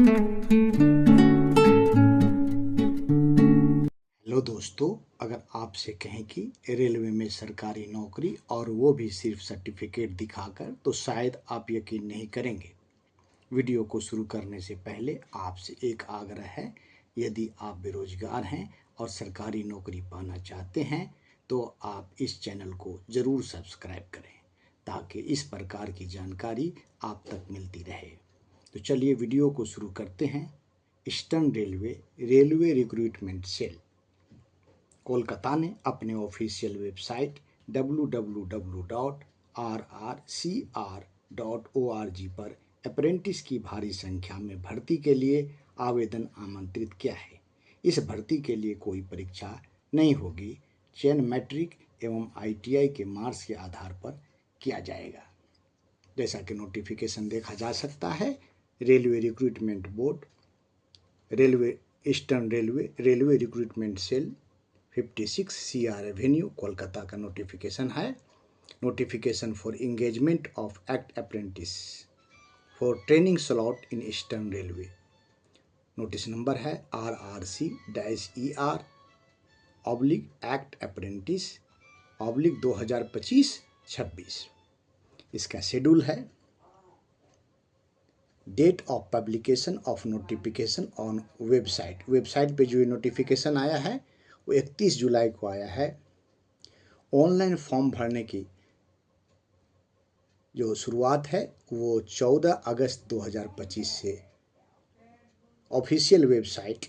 Hello दोस्तों, अगर आपसे कहें कि रेलवे में सरकारी नौकरी और वो भी सिर्फ सर्टिफिकेट दिखाकर, तो शायद आप यकीन नहीं करेंगे। वीडियो को शुरू करने से पहले आपसे एक आग्रह है, यदि आप बेरोजगार हैं और सरकारी नौकरी पाना चाहते हैं तो आप इस चैनल को ज़रूर सब्सक्राइब करें ताकि इस प्रकार की जानकारी आप तक मिलती रहे। तो चलिए वीडियो को शुरू करते हैं। Eastern railway recruitment cell Kolkata ने अपने ऑफिशियल वेबसाइट www.rrcr.org पर अप्रेंटिस की भारी संख्या में भर्ती के लिए आवेदन आमंत्रित किया है। इस भर्ती के लिए कोई परीक्षा नहीं होगी। चयन मैट्रिक एवं ITI के मार्क्स के आधार पर किया जाएगा। जैसा कि नोटिफिकेशन देखा जा सकता है, railway recruitment board, eastern railway recruitment cell 56 CR avenue Kolkata का नोटिफिकेशन है। Notification for engagement of act apprentice for training slot in eastern railway. Notice number है RRC-ER/एक्ट अप्रेंटिस 2025-26। इसका शेड्यूल है। Date of publication of notification on website पे जो notification आया है वो 31 जुलाई को आया है। ऑनलाइन फॉर्म भरने की जो शुरुआत है वो 14 अगस्त 2025 से ऑफिशियल वेबसाइट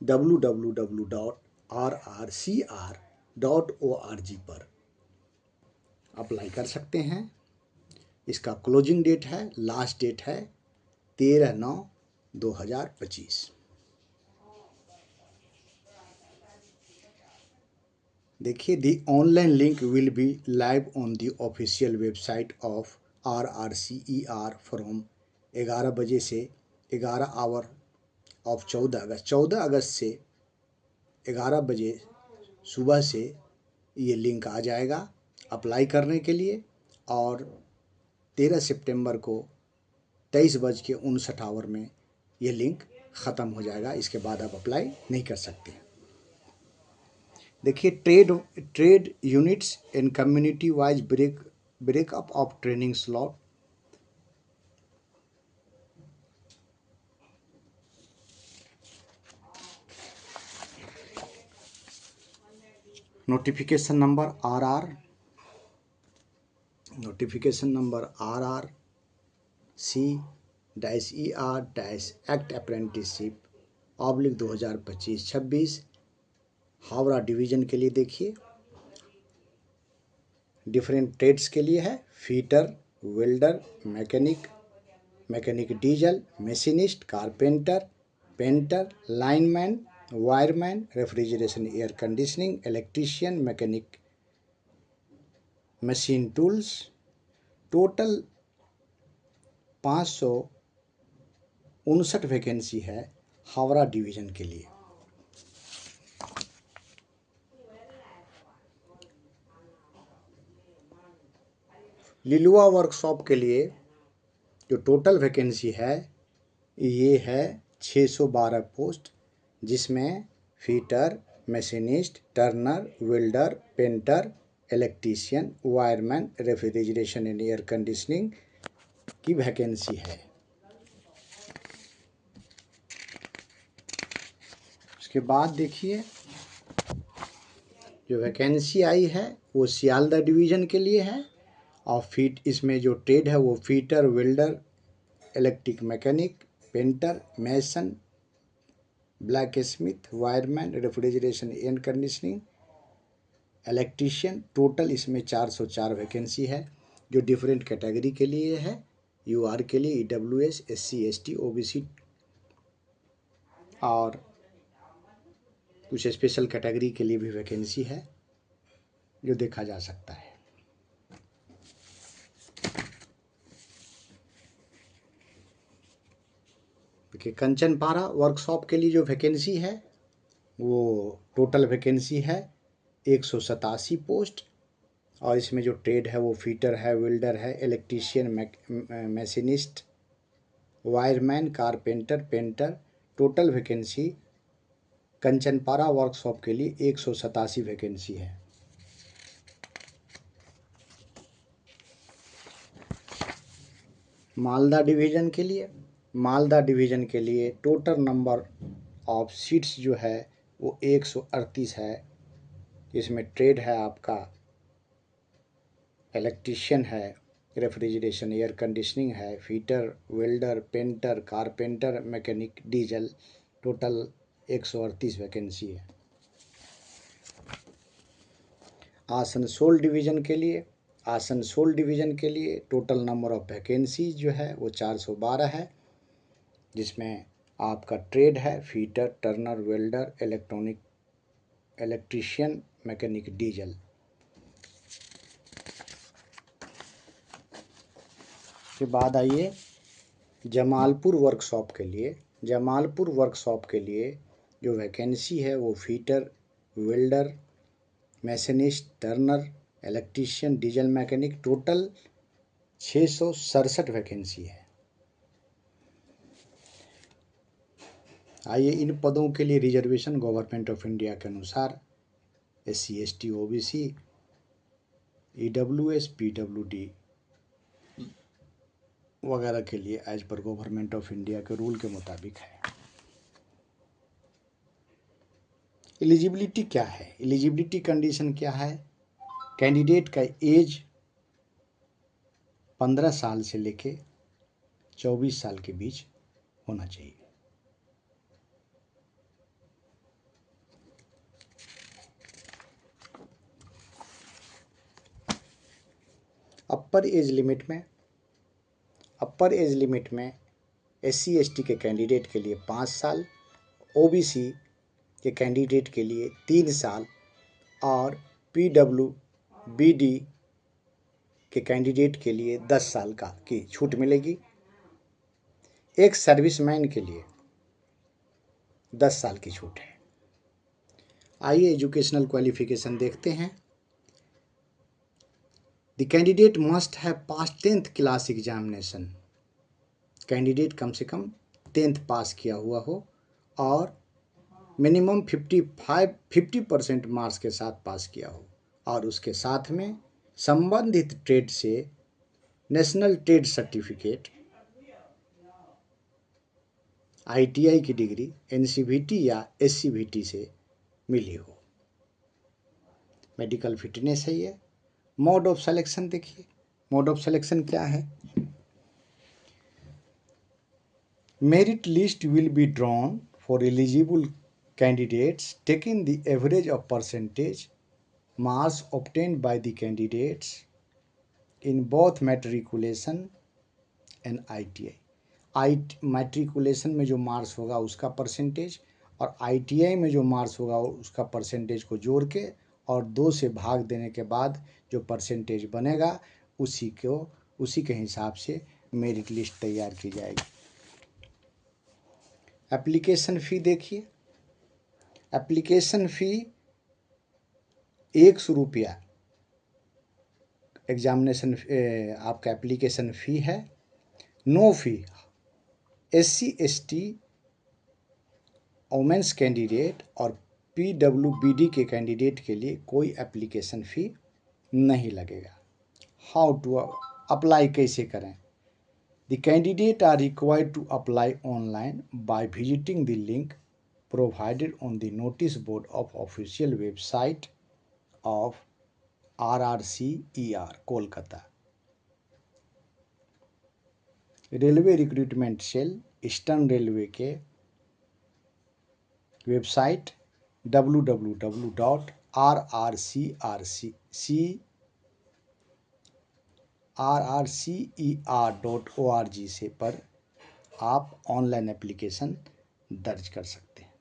www.rrcr.org पर अप्लाई कर सकते हैं। इसका क्लोजिंग डेट है, लास्ट डेट है 13/9/2025। देखिए, the online link will be live on the official website of RRCER from 11 बजे से 11 आवर ऑफ 14 अगस्त से 11 बजे सुबह से ये लिंक आ जाएगा अप्लाई करने के लिए, और 13 सितंबर को 23:59 में ये लिंक ख़त्म हो जाएगा। इसके बाद आप अप्लाई नहीं कर सकते। देखिए, trade units and community wise breakup of training slot. Notification number RRC-ER-एक्ट अप्रेंटिसशिप /2025-26 हावड़ा डिवीज़न के लिए। देखिए, डिफरेंट ट्रेड्स के लिए है। Fitter, welder, mechanic diesel, machinist, carpenter, painter, lineman, wireman, refrigeration air conditioning, electrician, mechanic, machine tools. Total 559 vacancy है Howrah division के लिए। लिलुआ वर्कशॉप के लिए जो टोटल वैकेंसी है ये है 612 पोस्ट, जिसमें fitter, machinist, Turner, welder, painter, electrician, wireman, refrigeration and air conditioning की वैकेंसी है। उसके बाद देखिए, जो वैकेंसी आई है वो सियालदह डिवीज़न के लिए है, और इसमें जो ट्रेड है वो fitter, welder, electric mechanic, painter, mason, black Smith, wireman, refrigeration air conditioning, electrician. Total इसमें 404 वैकेंसी है, जो डिफरेंट कैटेगरी के लिए है। UR के लिए, EWS, SC ST OBC और कुछ स्पेशल कैटेगरी के लिए भी वैकेंसी है जो देखा जा सकता है। देखिए, कंचनपारा वर्कशॉप के लिए जो वैकेंसी है वो टोटल वैकेंसी है 187 पोस्ट, और इसमें जो ट्रेड है वो फिटर है, वेल्डर है, electrician, machinist, wireman, carpenter, painter. Total vacancy Kanchrapara workshop के लिए 187 वैकेंसी है। मालदा डिवीज़न के लिए टोटल नंबर ऑफ सीट्स जो है वो 138 है। इसमें ट्रेड है आपका इलेक्ट्रीशियन है, रेफ्रिजरेशन एयर कंडीशनिंग है, fitter, welder, painter, carpenter, mechanic, diesel. Total 138 vacancy है। आसनसोल डिवीज़न के लिए टोटल नंबर ऑफ वैकेंसीज जो है वो 412 है, जिसमें आपका ट्रेड है fitter, Turner, welder, electrician, mechanic, diesel. के बाद आइए जमालपुर वर्कशॉप के लिए जो वैकेंसी है वो fitter, welder, machinist, turner, electrician, diesel mechanic. Total 667 vacancy है। आइए इन पदों के लिए रिजर्वेशन गवर्नमेंट ऑफ इंडिया के अनुसार SC, ST, OBC, EWS, PWD वगैरह के लिए एज पर गवर्नमेंट ऑफ इंडिया के रूल के मुताबिक है। एलिजिबिलिटी क्या है? एलिजिबिलिटी कंडीशन क्या है? कैंडिडेट का एज 15 साल से लेके 24 साल के बीच होना चाहिए। अपर एज लिमिट में SC, ST के कैंडिडेट के लिए 5 साल, OBC के कैंडिडेट के लिए 3 साल और PWBD के कैंडिडेट के लिए 10 साल की छूट मिलेगी। एक सर्विसमैन के लिए 10 साल की छूट है। आइए एजुकेशनल क्वालिफिकेशन देखते हैं। The candidate must have pass 10th class examination. Candidate कम से कम 10th पास किया हुआ हो और मिनिमम 50% मार्क्स के साथ पास किया हो और उसके साथ में संबंधित ट्रेड से नेशनल ट्रेड सर्टिफिकेट, ITI की डिग्री, NCVT या SCVT से मिली हो। मेडिकल फिटनेस है ये। मोड ऑफ सिलेक्शन देखिए, मोड ऑफ सिलेक्शन क्या है? Merit list will be drawn for eligible candidates taking the average of percentage marks obtained by the candidates in both matriculation and ITI। Matriculation में जो marks होगा उसका percentage और ITI में जो मार्क्स होगा उसका परसेंटेज को जोड़ के और 2 से भाग देने के बाद जो परसेंटेज बनेगा उसी के हिसाब से मेरिट लिस्ट तैयार की जाएगी। एप्लीकेशन फ़ी देखिए, एप्लीकेशन फ़ी 100 रुपया एग्जामिनेशन आपका एप्लीकेशन फ़ी है। No fee SC, ST, women's candidate और PWBD के कैंडिडेट के लिए कोई एप्लीकेशन फ़ी नहीं लगेगा। हाउ टू अप्लाई कैसे करें? The candidate are required to apply online by visiting the link provided on the notice board of official website of RRCER Kolkata. Railway recruitment cell eastern railway के website www.rrcer.org से पर आप online application दर्ज कर सकते हैं।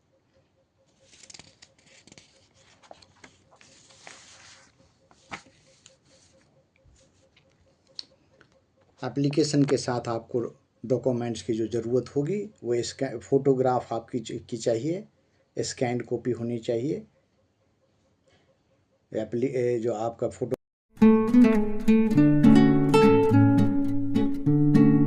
एप्लीकेशन के साथ आपको डॉक्यूमेंट्स की जो ज़रूरत होगी वो फ़ोटोग्राफ आपकी चाहिए, स्कैन कॉपी होनी चाहिए। जो आपका फ़ोटो धन्यवाद।